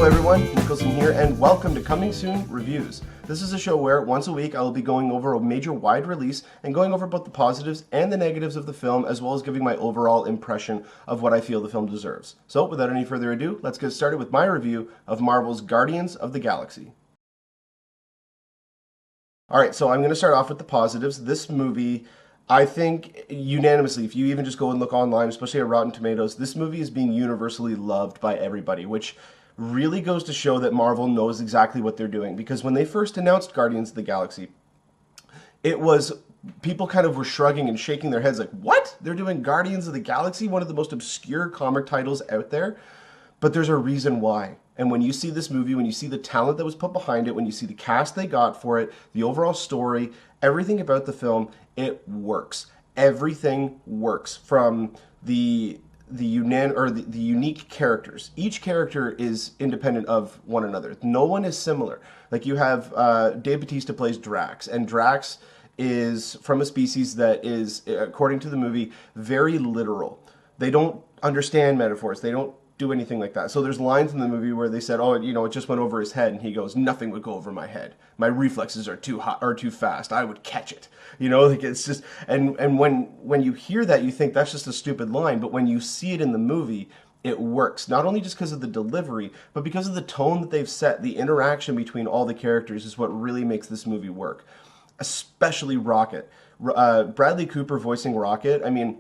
everyone, Niklsun here, and welcome to Coming Soon Reviews. This is a show where, once a week, I will be going over a major wide release and going over both the positives and the negatives of the film, as well as giving my overall impression of what I feel the film deserves. So, without any further ado, let's get started with my review of Marvel's Guardians of the Galaxy. Alright, so I'm going to start off with the positives. This movie, I think unanimously, if you even just go and look online, especially at Rotten Tomatoes, this movie is being universally loved by everybody, which really goes to show that Marvel knows exactly what they're doing. Because when they first announced Guardians of the Galaxy, it was, people kind of were shrugging and shaking their heads like, what? They're doing Guardians of the Galaxy, one of the most obscure comic titles out there? But there's a reason why. And when you see this movie, when you see the talent that was put behind it, when you see the cast they got for it, the overall story, everything about the film, it works. Everything works, from the unique characters. Each character is independent of one another. No one is similar. Like, you have Dave Bautista plays Drax, and Drax is from a species that is, according to the movie, very literal. They don't understand metaphors. They don't do anything like that. So there's lines in the movie where they said, oh, you know, it just went over his head, and he goes, nothing would go over my head. My reflexes are too hot or too fast. I would catch it. You know, like, it's just, and when you hear that, you think that's just a stupid line, but when you see it in the movie, it works. Not only just because of the delivery, but because of the tone that they've set. The interaction between all the characters is what really makes this movie work. Especially Rocket. Bradley Cooper voicing Rocket, I mean,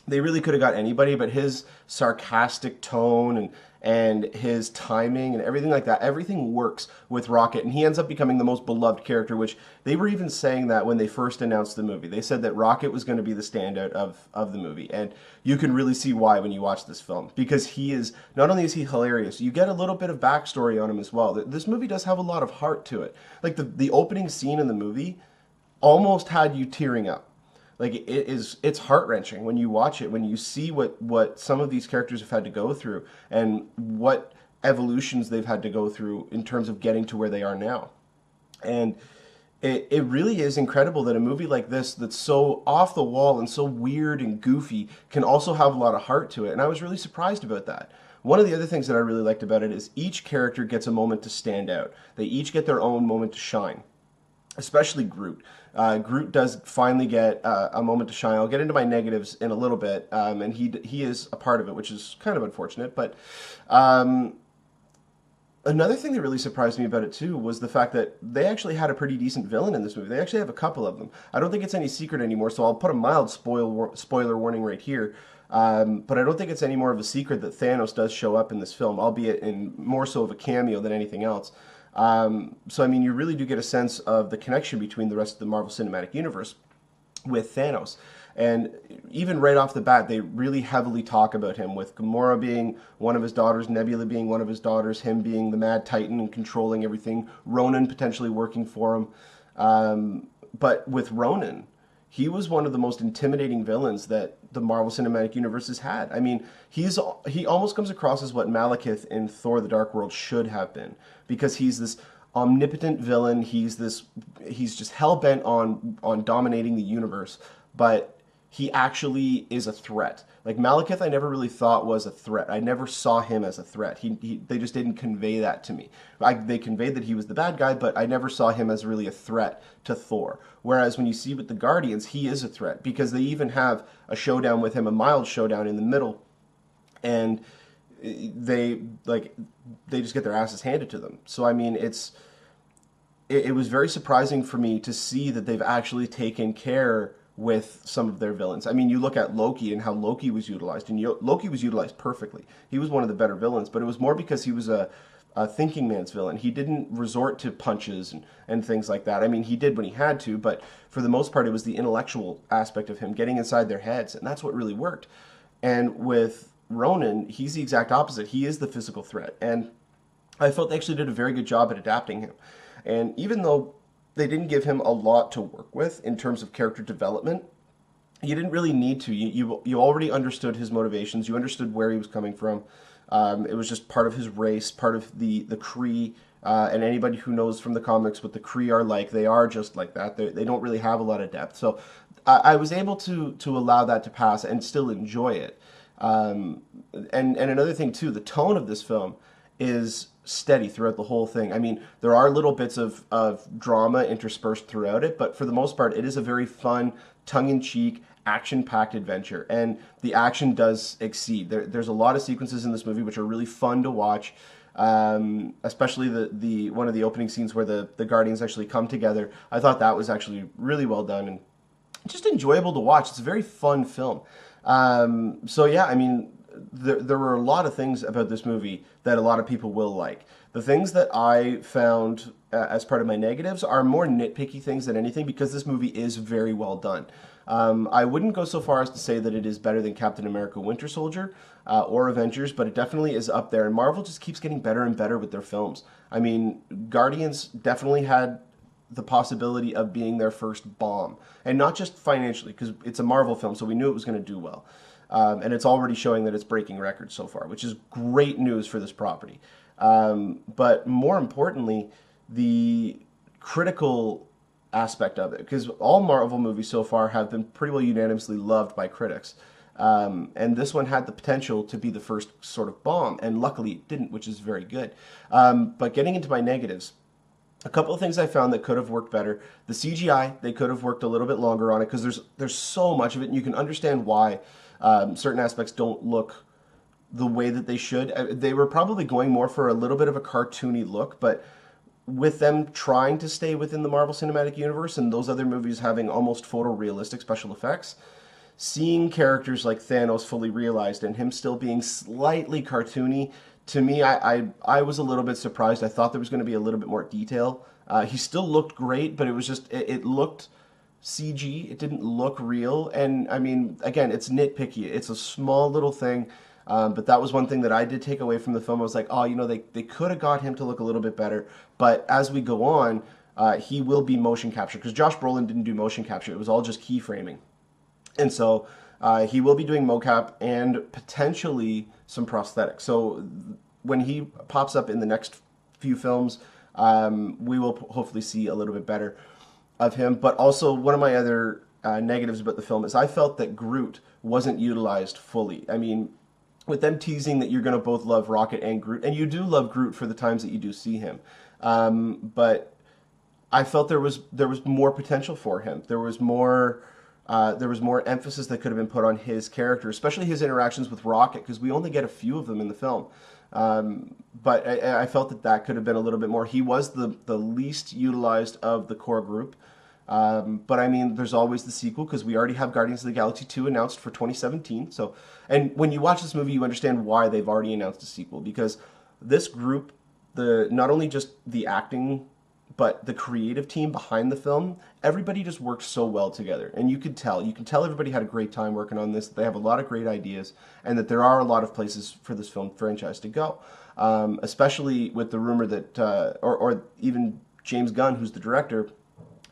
they really could have got anybody, but his sarcastic tone and his timing and everything like that, everything works with Rocket, and he ends up becoming the most beloved character, which they were even saying that when they first announced the movie. They said that Rocket was going to be the standout of the movie, and you can really see why when you watch this film, because he is, not only is he hilarious, you get a little bit of backstory on him as well. This movie does have a lot of heart to it. Like, the opening scene in the movie almost had you tearing up. Like, it's heart-wrenching when you watch it, when you see what some of these characters have had to go through and what evolutions they've had to go through in terms of getting to where they are now. And it really is incredible that a movie like this, that's so off the wall and so weird and goofy, can also have a lot of heart to it. And I was really surprised about that. One of the other things that I really liked about it is each character gets a moment to stand out. They each get their own moment to shine. Especially Groot. Groot does finally get a moment to shine. I'll get into my negatives in a little bit, and he is a part of it, which is kind of unfortunate. But another thing that really surprised me about it too was the fact that they actually had a pretty decent villain in this movie. They actually have a couple of them. I don't think it's any secret anymore, so I'll put a mild spoiler warning right here. But I don't think it's any more of a secret that Thanos does show up in this film, albeit in more so of a cameo than anything else. So, I mean, you really do get a sense of the connection between the rest of the Marvel Cinematic Universe with Thanos. And even right off the bat, they really heavily talk about him, with Gamora being one of his daughters, Nebula being one of his daughters, him being the Mad Titan and controlling everything, Ronan potentially working for him. But with Ronan, he was one of the most intimidating villains that the Marvel Cinematic Universe has had. I mean, he almost comes across as what Malekith in Thor: The Dark World should have been, because he's this omnipotent villain. He's just hell-bent on dominating the universe, but he actually is a threat. Like, Malekith, I never really thought was a threat. I never saw him as a threat. They just didn't convey that to me. They conveyed that he was the bad guy, but I never saw him as really a threat to Thor. Whereas when you see with the Guardians, he is a threat, because they even have a showdown with him, a mild showdown in the middle, and they just get their asses handed to them. So, I mean, it was very surprising for me to see that they've actually taken care with some of their villains. I mean, you look at Loki and how Loki was utilized, and Loki was utilized perfectly. He was one of the better villains, but it was more because he was a thinking man's villain. He didn't resort to punches and things like that. I mean, he did when he had to, but for the most part, it was the intellectual aspect of him getting inside their heads, and that's what really worked. And with Ronan, he's the exact opposite. He is the physical threat, and I felt they actually did a very good job at adapting him. And even though they didn't give him a lot to work with in terms of character development, you didn't really need to. You already understood his motivations. You understood where he was coming from. It was just part of his race, part of the Kree, and anybody who knows from the comics what the Kree are like, they are just like that. They don't really have a lot of depth. So I was able to allow that to pass and still enjoy it. And another thing too, the tone of this film is steady throughout the whole thing. I mean, there are little bits of drama interspersed throughout it, but for the most part, it is a very fun, tongue-in-cheek, action-packed adventure, and the action does exceed. There's a lot of sequences in this movie which are really fun to watch, especially the one of the opening scenes where the Guardians actually come together. I thought that was actually really well done and just enjoyable to watch. It's a very fun film. So yeah, I mean, there were a lot of things about this movie that a lot of people will like. The things that I found as part of my negatives are more nitpicky things than anything, because this movie is very well done. I wouldn't go so far as to say that it is better than Captain America Winter Soldier or Avengers, but it definitely is up there. And Marvel just keeps getting better and better with their films. I mean, Guardians definitely had the possibility of being their first bomb. And not just financially, because it's a Marvel film, so we knew it was going to do well. And it's already showing that it's breaking records so far, which is great news for this property. But more importantly, the critical aspect of it, because all Marvel movies so far have been pretty well unanimously loved by critics. And this one had the potential to be the first sort of bomb, and luckily it didn't, which is very good. But getting into my negatives, a couple of things I found that could have worked better. The CGI, they could have worked a little bit longer on it, because there's so much of it, and you can understand why certain aspects don't look the way that they should. They were probably going more for a little bit of a cartoony look, but with them trying to stay within the Marvel Cinematic Universe and those other movies having almost photorealistic special effects, seeing characters like Thanos fully realized and him still being slightly cartoony, to me, I was a little bit surprised. I thought there was going to be a little bit more detail. He still looked great, but it was just, it looked CG. It didn't look real. And I mean, again, it's nitpicky. It's a small little thing. But that was one thing that I did take away from the film. I was like, oh, you know, they could have got him to look a little bit better. But as we go on, he will be motion capture, because Josh Brolin didn't do motion capture. It was all just keyframing. And so he will be doing mocap and potentially some prosthetics. So when he pops up in the next few films, we will hopefully see a little bit better of him. But also, one of my other negatives about the film is I felt that Groot wasn't utilized fully. I mean, with them teasing that you're going to both love Rocket and Groot, and you do love Groot for the times that you do see him, but I felt there was more potential for him. There was more emphasis that could have been put on his character, especially his interactions with Rocket, because we only get a few of them in the film. But I felt that could have been a little bit more. He was the least utilized of the core group. But I mean, there's always the sequel, because we already have Guardians of the Galaxy 2 announced for 2017. So, and when you watch this movie, you understand why they've already announced a sequel, because this group, not only just the acting, but the creative team behind the film, everybody just worked so well together. And you could tell everybody had a great time working on this. They have a lot of great ideas, and that there are a lot of places for this film franchise to go. Especially with the rumor that, or even James Gunn, who's the director,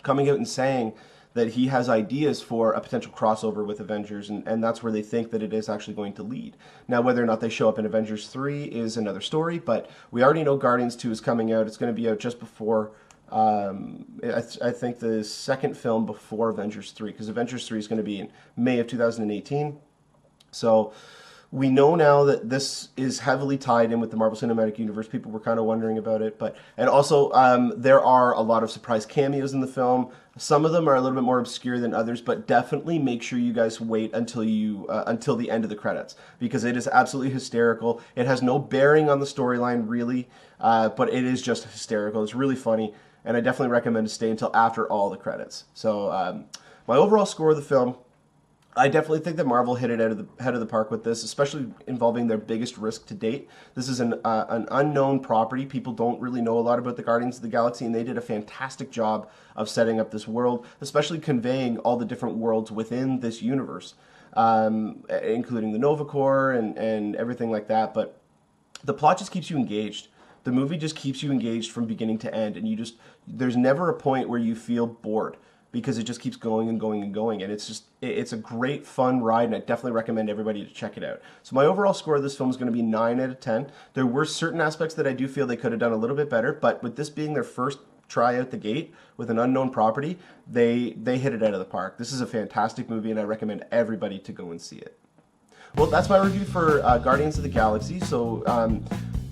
coming out and saying that he has ideas for a potential crossover with Avengers, and that's where they think that it is actually going to lead. Now, whether or not they show up in Avengers 3 is another story, but we already know Guardians 2 is coming out. It's going to be out just before, I think, the second film before Avengers 3, because Avengers 3 is going to be in May of 2018. So we know now that this is heavily tied in with the Marvel Cinematic Universe. People were kind of wondering about it, and also there are a lot of surprise cameos in the film. Some of them are a little bit more obscure than others, but definitely make sure you guys wait until the end of the credits, because it is absolutely hysterical. It has no bearing on the storyline really, but it is just hysterical. It's really funny, and I definitely recommend to stay until after all the credits. So my overall score of the film, I definitely think that Marvel hit it out of the head of the park with this, especially involving their biggest risk to date. This is an unknown property. People don't really know a lot about the Guardians of the Galaxy, and they did a fantastic job of setting up this world, especially conveying all the different worlds within this universe, including the Nova Corps and everything like that. But the plot just keeps you engaged. The movie just keeps you engaged from beginning to end, and there's never a point where you feel bored, because it just keeps going and going and going, and it's a great fun ride, and I definitely recommend everybody to check it out. So my overall score of this film is going to be 9 out of 10. There were certain aspects that I do feel they could have done a little bit better, but with this being their first try out the gate with an unknown property, they hit it out of the park. This is a fantastic movie, and I recommend everybody to go and see it. Well, that's my review for Guardians of the Galaxy. So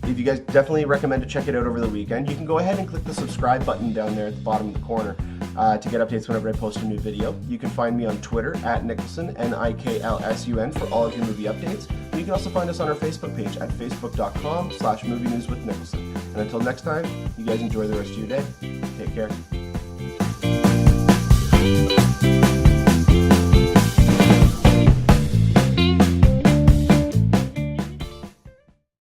if you guys definitely recommend to check it out over the weekend, you can go ahead and click the subscribe button down there at the bottom of the corner to get updates whenever I post a new video. You can find me on Twitter at Niklsun, Niklsun, for all of your movie updates. And you can also find us on our Facebook page at facebook.com/movienewswithniklsun. And until next time, you guys enjoy the rest of your day. Take care.